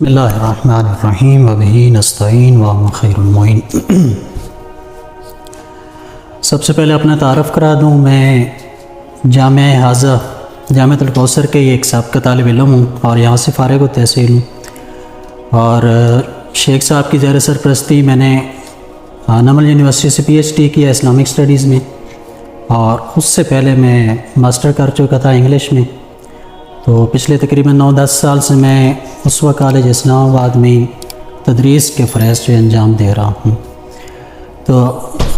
بسم اللہ الرحمن الرحیم وبہ نستعین وهو خیر المعین۔ سب سے پہلے اپنا تعارف کرا دوں، میں جامعہ حاضہ جامعۃ الکوثر کے ایک سابقہ طالب علم ہوں اور یہاں سے فارغ التحصیل ہوں، اور شیخ صاحب کی زیر سرپرستی میں نے نمل یونیورسٹی سے پی ایچ ڈی کیا اسلامک اسٹڈیز میں، اور اس سے پہلے میں ماسٹر کر چکا تھا انگلش میں۔ تو پچھلے تقریباً 9-10 سال سے میں اسوہ کالج اسلام آباد میں تدریس کے فریض جو انجام دے رہا ہوں۔ تو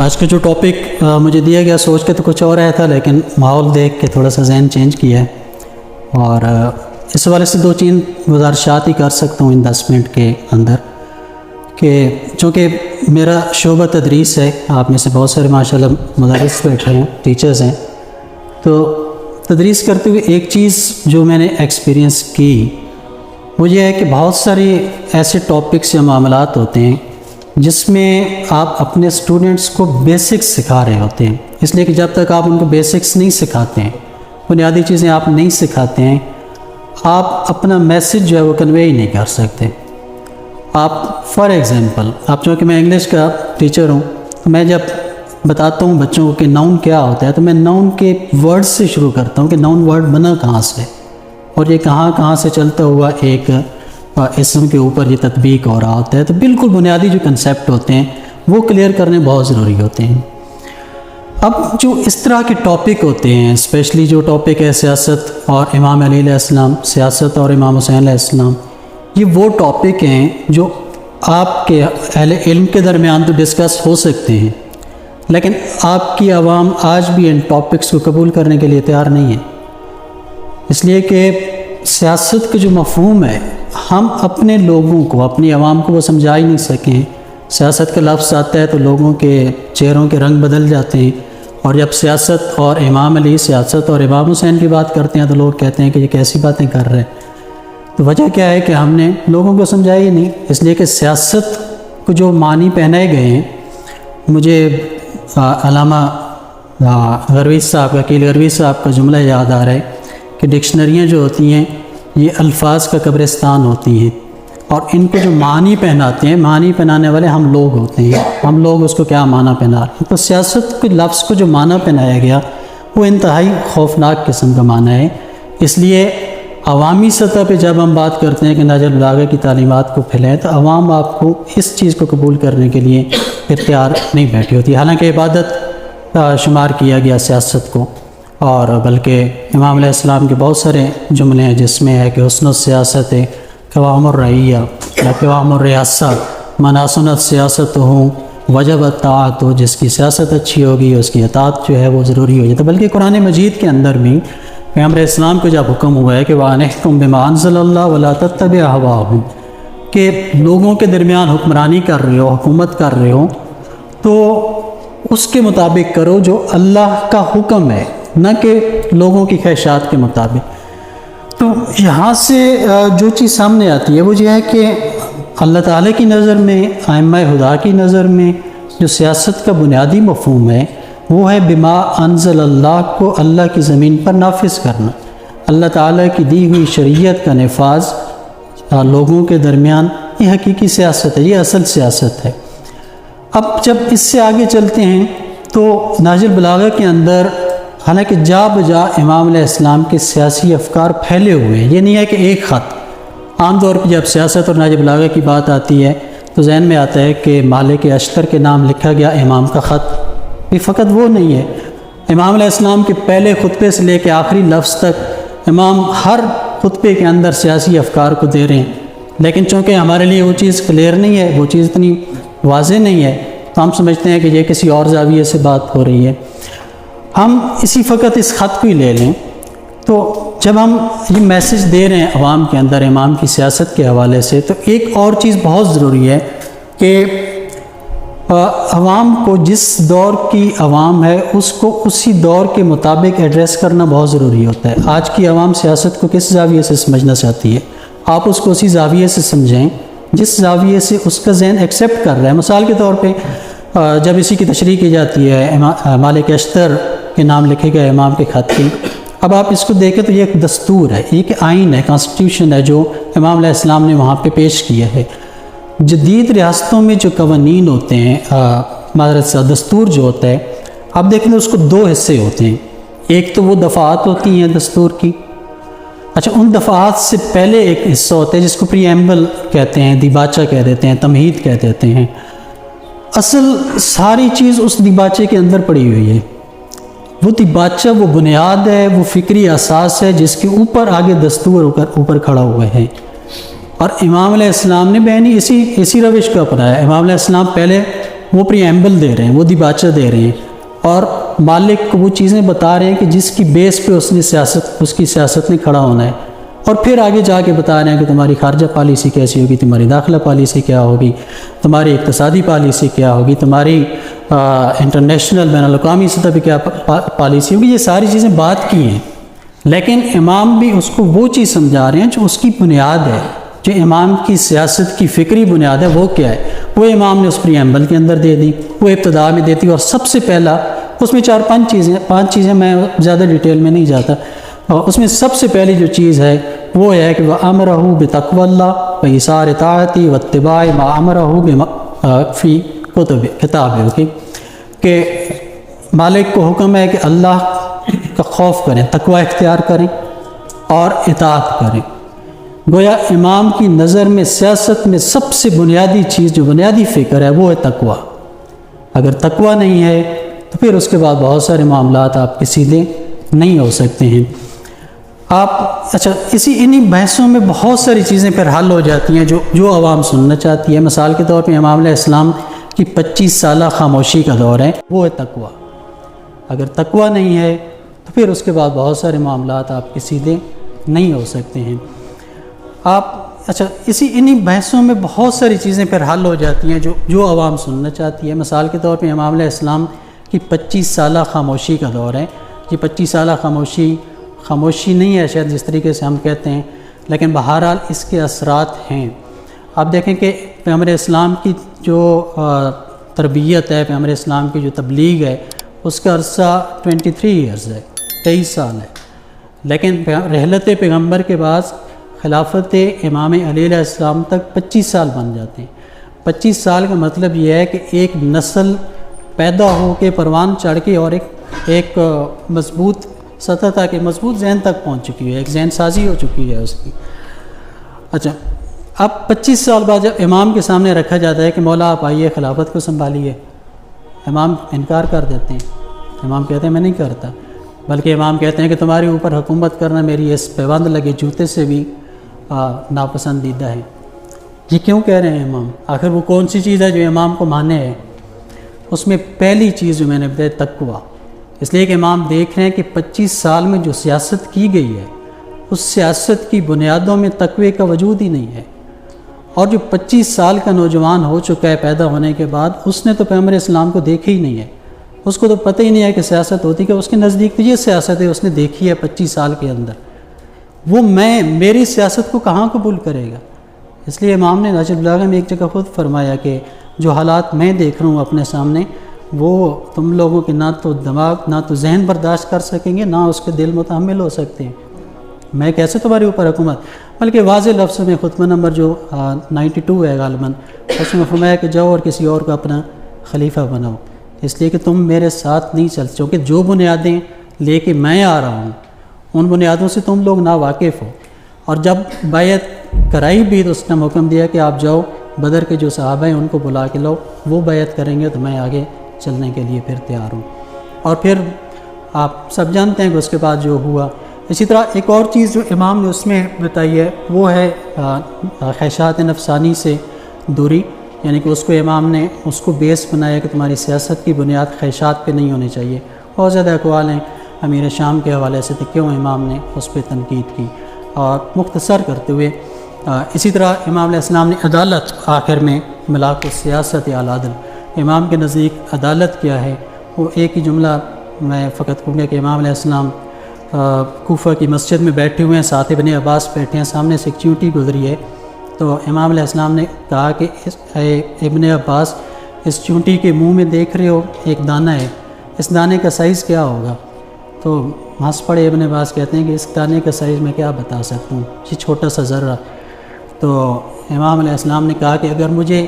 آج کا جو ٹاپک مجھے دیا گیا، سوچ کے تو کچھ اور آیا تھا، لیکن ماحول دیکھ کے تھوڑا سا ذہن چینج کیا ہے، اور اس حوالے سے 2-3 گزارشات ہی کر سکتا ہوں ان 10 منٹ کے اندر، کہ چونکہ میرا شعبہ تدریس ہے، آپ میں سے بہت سارے ماشاءاللہ مدرس بیٹھے ہیں، ٹیچرز ہیں، تو تدریس کرتے ہوئے ایک چیز جو میں نے ایکسپیرینس کی وہ یہ ہے کہ بہت سارے ایسے ٹاپکس یا معاملات ہوتے ہیں جس میں آپ اپنے اسٹوڈنٹس کو بیسکس سکھا رہے ہوتے ہیں، اس لیے کہ جب تک آپ ان کو بیسکس نہیں سکھاتے ہیں، بنیادی چیزیں آپ نہیں سکھاتے ہیں، آپ اپنا میسج جو ہے وہ کنوے ہی نہیں کر سکتے۔ آپ فار ایگزامپل، آپ چونکہ میں انگلش کا ٹیچر ہوں، تو میں جب بتاتا ہوں بچوں کو کہ ناؤن کیا ہوتا ہے، تو میں ناؤن کے ورڈ سے شروع کرتا ہوں کہ ناؤن ورڈ بنا کہاں سے، اور یہ کہاں سے چلتا ہوا ایک اسم کے اوپر یہ تطبیق ہو رہا ہوتا ہے۔ تو بالکل بنیادی جو کنسیپٹ ہوتے ہیں وہ کلیئر کرنے بہت ضروری ہوتے ہیں۔ اب جو اس طرح کے ٹاپک ہوتے ہیں، اسپیشلی جو ٹاپک ہے سیاست اور امام علی علیہ السلام، سیاست اور امام حسین علیہ السلام، یہ وہ ٹاپک ہیں جو آپ کے اہل علم کے درمیان تو ڈسکس ہو سکتے ہیں، لیکن آپ کی عوام آج بھی ان ٹاپکس کو قبول کرنے کے لیے تیار نہیں ہے، اس لیے کہ سیاست کا جو مفہوم ہے ہم اپنے لوگوں کو، اپنی عوام کو وہ سمجھا ہی نہیں سکیں۔ سیاست کا لفظ آتا ہے تو لوگوں کے چہروں کے رنگ بدل جاتے ہیں، اور جب سیاست اور امام علی، سیاست اور امام حسین کی بات کرتے ہیں تو لوگ کہتے ہیں کہ یہ کیسی باتیں کر رہے ہیں۔ تو وجہ کیا ہے کہ ہم نے لوگوں کو سمجھایا ہی نہیں، اس لیے کہ سیاست کو جو معنی پہنائے گئے ہیں، مجھے علامہ غرویش صاحب، وکیل غرویش صاحب کا جملہ یاد آ رہا ہے کہ ڈکشنریاں جو ہوتی ہیں یہ الفاظ کا قبرستان ہوتی ہیں، اور ان کو جو معنی پہناتے ہیں، معنی پہنانے والے ہم لوگ ہوتے ہیں، ہم لوگ اس کو کیا معنی پہنا رہے ہیں۔ تو سیاست کے لفظ کو جو معنی پہنایا گیا وہ انتہائی خوفناک قسم کا معنی ہے، اس لیے عوامی سطح پہ جب ہم بات کرتے ہیں کہ نہج البلاغہ کی تعلیمات کو پھیلائیں، تو عوام آپ کو اس چیز کو قبول کرنے کے لیے اختیار نہیں بیٹھی ہوتی، حالانکہ عبادت شمار کیا گیا سیاست کو، اور بلکہ امام علیہ السلام کے بہت سارے جملے ہیں جس میں ہے کہ حسن السیاست قوام الرعیہ یا قوام الریاسہ مناسنت سیاست ہوں وجب اطاعت ہو، جس کی سیاست اچھی ہوگی اس کی اطاعت جو ہے وہ ضروری ہو جاتا ہے۔ بلکہ قرآن مجید کے اندر بھی پیغمبر اسلام کو جب حکم ہوا ہے کہ وَأَنِحْكُمْ بِمَا أَنزَلَ اللَّهُ وَلَا تَتَّبِعْ هَوَاهُمْ، کہ لوگوں کے درمیان حکمرانی کر رہے ہو، حکومت کر رہے ہو، تو اس کے مطابق کرو جو اللہ کا حکم ہے، نہ کہ لوگوں کی خواہشات کے مطابق۔ تو یہاں سے جو چیز سامنے آتی ہے وہ یہ ہے کہ اللہ تعالیٰ کی نظر میں، ائمہ خدا کی نظر میں جو سیاست کا بنیادی مفہوم ہے وہ ہے بما انزل اللہ کو اللہ کی زمین پر نافذ کرنا، اللہ تعالیٰ کی دی ہوئی شریعت کا نفاذ لوگوں کے درمیان، یہ حقیقی سیاست ہے، یہ اصل سیاست ہے۔ اب جب اس سے آگے چلتے ہیں تو نہج البلاغہ کے اندر حالانکہ جا بجا امام علیہ السلام کے سیاسی افکار پھیلے ہوئے ہیں، یہ نہیں ہے کہ ایک خط۔ عام طور پہ جب سیاست اور نہج البلاغہ کی بات آتی ہے تو ذہن میں آتا ہے کہ مالک اشتر کے نام لکھا گیا امام کا خط، یہ فقط وہ نہیں ہے، امام علیہ السلام کے پہلے خطبے سے لے کے آخری لفظ تک امام ہر خطبے کے اندر سیاسی افکار کو دے رہے ہیں، لیکن چونکہ ہمارے لیے وہ چیز کلیئر نہیں ہے، وہ چیز اتنی واضح نہیں ہے، تو ہم سمجھتے ہیں کہ یہ کسی اور زاویے سے بات ہو رہی ہے۔ ہم اسی فقط اس خط کو ہی لے لیں تو جب ہم یہ میسج دے رہے ہیں عوام کے اندر امام کی سیاست کے حوالے سے، تو ایک اور چیز بہت ضروری ہے کہ عوام کو، جس دور کی عوام ہے اس کو اسی دور کے مطابق ایڈریس کرنا بہت ضروری ہوتا ہے۔ آج کی عوام سیاست کو کس زاویے سے سمجھنا چاہتی ہے، آپ اس کو اسی زاویے سے سمجھیں جس زاویے سے اس کا ذہن ایکسیپٹ کر رہا ہے۔ مثال کے طور پہ جب اسی کی تشریح کی جاتی ہے، مالک اشتر کے نام لکھے گئے امام کے خط کی، اب آپ اس کو دیکھیں تو یہ ایک دستور ہے، ایک آئین ہے، کانسٹیٹیوشن ہے جو امام علیہ السلام نے وہاں پہ پیش کیا ہے۔ جدید ریاستوں میں جو قوانین ہوتے ہیں، معذرت سے دستور جو ہوتا ہے، آپ دیکھیں تو اس کو دو حصے ہوتے ہیں۔ ایک تو وہ دفعات ہوتی ہیں دستور کی، اچھا ان دفعات سے پہلے ایک حصہ ہوتا ہے جس کو پریمبل کہتے ہیں، دیباچہ کہہ دیتے ہیں، تمہید کہہ دیتے ہیں۔ اصل ساری چیز اس دیباچے کے اندر پڑی ہوئی ہے۔ وہ دیباچہ وہ بنیاد ہے، وہ فکری اساس ہے جس کے اوپر آگے دستور اوپر کھڑا ہوا ہے۔ اور امام علیہ السلام نے بہنی اسی روش کو اپنایا۔ امام علیہ السلام پہلے وہ پریمبل دے رہے ہیں، وہ دیباچہ دے رہے ہیں، اور مالک کو وہ چیزیں بتا رہے ہیں کہ جس کی بیس پہ اس کی سیاست نے کھڑا ہونا ہے، اور پھر آگے جا کے بتا رہے ہیں کہ تمہاری خارجہ پالیسی کیسی ہوگی، تمہاری داخلہ پالیسی کیا ہوگی، تمہاری اقتصادی پالیسی کیا ہوگی، تمہاری انٹرنیشنل بین الاقوامی سطح پہ کیا پالیسی ہوگی۔ یہ ساری چیزیں بات کی ہیں، لیکن امام بھی اس کو وہ چیز سمجھا رہے ہیں جو اس کی بنیاد ہے، جو امام کی سیاست کی فکری بنیاد ہے وہ کیا ہے، وہ امام نے اس پریمبل کے اندر دے دی، وہ ابتدا میں دیتی۔ اور سب سے پہلا اس میں پانچ چیزیں میں زیادہ ڈیٹیل میں نہیں جاتا، اور اس میں سب سے پہلی جو چیز ہے وہ ہے کہ وَأَمْرَهُ بِتَقْوَى اللَّهِ وَإِيثَارِ طَاعَتِهِ وَاتِّبَاعِ مَا أَمْرَهُ فِي کتابه، کہ مالک کو حکم ہے کہ اللہ کا خوف کریں، تقوی اختیار کریں اور اطاعت کریں۔ گویا امام کی نظر میں سیاست میں سب سے بنیادی چیز، جو بنیادی فکر ہے، وہ ہے تقوی۔ اگر تقوی نہیں ہے تو پھر اس کے بعد بہت سارے معاملات آپ کے سیدھے نہیں ہو سکتے ہیں۔ اچھا انہی بحثوں میں بہت ساری چیزیں پھر حل ہو جاتی ہیں جو عوام سننا چاہتی ہے۔ مثال کے طور پہ امام علیہ السلام کی 25 سالہ خاموشی کا دور ہے، وہ ہے تقوی۔ اگر تقوی نہیں ہے تو پھر اس کے بعد بہت سارے معاملات آپ کے سیدھے نہیں ہو سکتے ہیں۔ انہی بحثوں میں بہت ساری چیزیں پھر حل ہو جاتی ہیں جو عوام سننا چاہتی ہے۔ مثال کے طور پہ امام علیہ السلام کی 25 سالہ خاموشی کا دور ہے۔ یہ 25 سالہ خاموشی نہیں ہے شاید جس طریقے سے ہم کہتے ہیں، لیکن بہرحال اس کے اثرات ہیں۔ آپ دیکھیں کہ پیغمبر اسلام کی جو تربیت ہے، پیغمبر اسلام کی جو تبلیغ ہے، اس کا عرصہ 23 ایئرز ہے، 23 سال ہے، لیکن رحلت پیغمبر کے بعد خلافت امام علی علیہ السلام تک 25 سال بن جاتے ہیں۔ 25 سال کا مطلب یہ ہے کہ ایک نسل پیدا ہو کے پروان چڑھ کے اور ایک مضبوط سطح تک، مضبوط ذہن تک پہنچ چکی ہے، ایک ذہن سازی ہو چکی ہے اس کی۔ اچھا، اب 25 سال بعد جب امام کے سامنے رکھا جاتا ہے کہ مولا آپ آئیے خلافت کو سنبھالیے، امام انکار کر دیتے ہیں۔ امام کہتے ہیں میں نہیں کرتا، بلکہ امام کہتے ہیں کہ تمہارے اوپر حکومت کرنا میری اس پیوند لگے جوتے سے بھی ناپسندیدہ ہے۔ یہ کیوں کہہ رہے ہیں امام؟ آخر وہ کون سی چیز ہے جو امام کو مانے ہے؟ اس میں پہلی چیز جو میں نے بتائی تقوی، اس لیے کہ امام دیکھ رہے ہیں کہ 25 سال میں جو سیاست کی گئی ہے اس سیاست کی بنیادوں میں تقوی کا وجود ہی نہیں ہے۔ اور جو 25 سال کا نوجوان ہو چکا ہے پیدا ہونے کے بعد، اس نے تو پیغمبر اسلام کو دیکھا ہی نہیں ہے، اس کو تو پتہ ہی نہیں ہے کہ سیاست ہوتی، کہ اس کے نزدیک تو یہ سیاست ہے اس نے دیکھی ہے 25 سال کے اندر، وہ میری سیاست کو کہاں قبول کرے گا؟ اس لیے امام نے نہج البلاغہ میں ایک جگہ خود فرمایا کہ جو حالات میں دیکھ رہا ہوں اپنے سامنے، وہ تم لوگوں کے نہ تو دماغ نہ تو ذہن برداشت کر سکیں گے، نہ اس کے دل متحمل ہو سکتے ہیں۔ میں کیسے تمہارے اوپر حکومت؟ بلکہ واضح لفظ میں خطبہ نمبر جو 92 ہے غالباً، اس میں فرمایا کہ جاؤ اور کسی اور کو اپنا خلیفہ بناؤ، اس لیے کہ تم میرے ساتھ نہیں چل چونکہ جو بنیادیں لے کے میں آ رہا ہوں ان بنیادوں سے تم لوگ ناواقف ہو۔ اور جب بیعت کرائی بھی تو اس نے حکم دیا کہ آپ جاؤ بدر کے جو صحابہ ہیں ان کو بلا کے لاؤ، وہ بیعت کریں گے تو میں آگے چلنے کے لیے پھر تیار ہوں۔ اور پھر آپ سب جانتے ہیں کہ اس کے بعد جو ہوا۔ اسی طرح ایک اور چیز جو امام نے اس میں بتائی ہے وہ ہے خواہشات نفسانی سے دوری، یعنی کہ اس کو امام نے اس کو بیس بنایا کہ تمہاری سیاست کی بنیاد خواہشات پہ نہیں ہونی چاہیے۔ بہت زیادہ اقوال ہیں امیر شام کے حوالے سے کہ کیوں امام نے اس پہ تنقید کی۔ اور مختصر کرتے ہوئے اسی طرح امام علیہ السلام نے عدالت آخر میں ملاک السیاست العدل، امام کے نزدیک عدالت کیا ہے؟ وہ ایک ہی جملہ میں فقط کہوں گا کہ امام علیہ السلام کوفہ کی مسجد میں بیٹھے ہوئے ہیں، ساتھ ابن عباس بیٹھے ہیں، سامنے سے ایک چیونٹی گزری ہے، تو امام علیہ السلام نے کہا کہ اے ابن عباس، اس چیونٹی کے منہ میں دیکھ رہے ہو ایک دانہ ہے، اس دانے کا سائز کیا ہوگا؟ تو ہنس پڑے ابن عباس کہتے ہیں کہ اس دانے کا سائز میں کیا بتا سکتا ہوں، یہ چھوٹا سا ذرہ. تو امام علیہ السلام نے کہا کہ اگر مجھے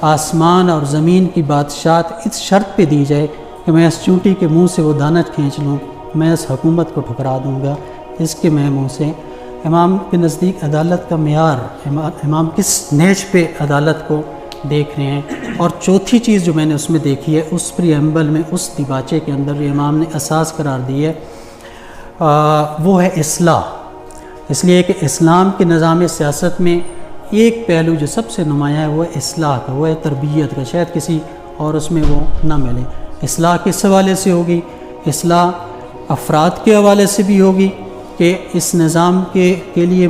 آسمان اور زمین کی بادشاہت اس شرط پہ دی جائے کہ میں اس چونٹی کے منہ سے وہ دانہ کھینچ لوں، میں اس حکومت کو ٹھکرا دوں گا اس کے میں منہ سے. امام کے نزدیک عدالت کا معیار، امام کس نیچ پہ عدالت کو دیکھ رہے ہیں. اور چوتھی چیز جو میں نے اس میں دیکھی ہے، اس پریمبل میں، اس دیباچے کے اندر جو امام نے اساس قرار دی ہے وہ ہے اصلاح. اس لیے کہ اسلام کے نظام سیاست میں ایک پہلو جو سب سے نمایاں ہے وہ ہے اصلاح کا، وہ ہے تربیت کا. شاید کسی اور اس میں وہ نہ ملے. اصلاح کس حوالے سے ہوگی؟ اصلاح افراد کے حوالے سے بھی ہوگی کہ اس نظام کے لیے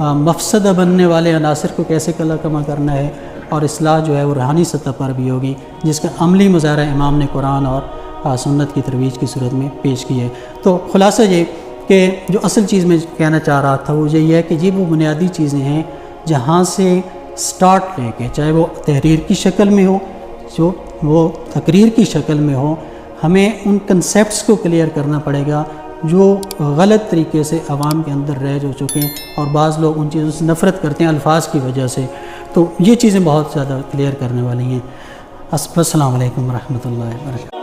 مفسدہ بننے والے عناصر کو کیسے کلا کما کرنا ہے، اور اصلاح جو ہے وہ روحانی سطح پر بھی ہوگی، جس کا عملی مظاہرہ امام نے قرآن اور سنت کی ترویج کی صورت میں پیش کی ہے. تو خلاصہ یہ کہ جو اصل چیز میں کہنا چاہ رہا تھا وہ یہی ہے کہ یہ وہ بنیادی چیزیں ہیں جہاں سے سٹارٹ لے کے، چاہے وہ تحریر کی شکل میں ہو، جو وہ تقریر کی شکل میں ہو، ہمیں ان کنسیپٹس کو کلیئر کرنا پڑے گا جو غلط طریقے سے عوام کے اندر رہ جو چکے ہیں، اور بعض لوگ ان چیزوں سے نفرت کرتے ہیں الفاظ کی وجہ سے. تو یہ چیزیں بہت زیادہ کلیئر کرنے والی ہیں. السلام علیکم ورحمۃ اللہ وبرکاتہ.